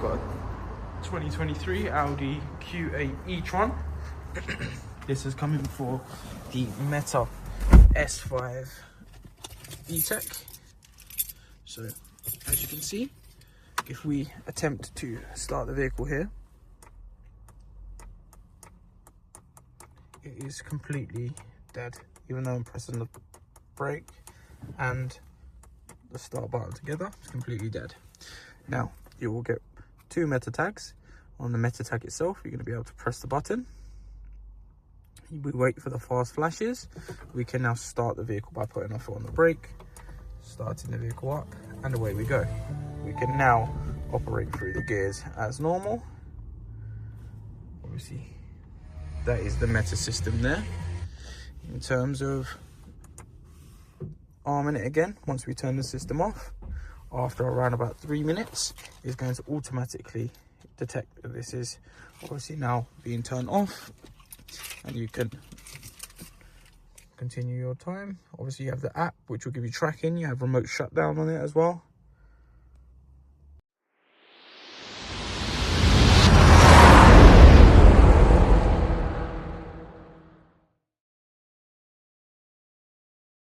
we've got a 2023 Audi SQ8 e-tron. This is coming for the Meta S5 E-TEC. So as you can see, if we attempt to start the vehicle here, it is completely dead, even though I'm pressing the brake and the start button together. It's completely dead. Now you will get two Meta tags. On the Meta tag itself, you're going to be able to press the button. We wait for the fast flashes. We can now start the vehicle by putting our foot on the brake, starting the vehicle up, and away we go. We can now operate through the gears as normal. Obviously, that is the Meta system there. In terms of arming it again, once we turn the system off, after around about 3 minutes, it's going to automatically detect that this is obviously now being turned off, and you can continue your time. Obviously you have the app which will give you tracking. You have remote shutdown on it as well.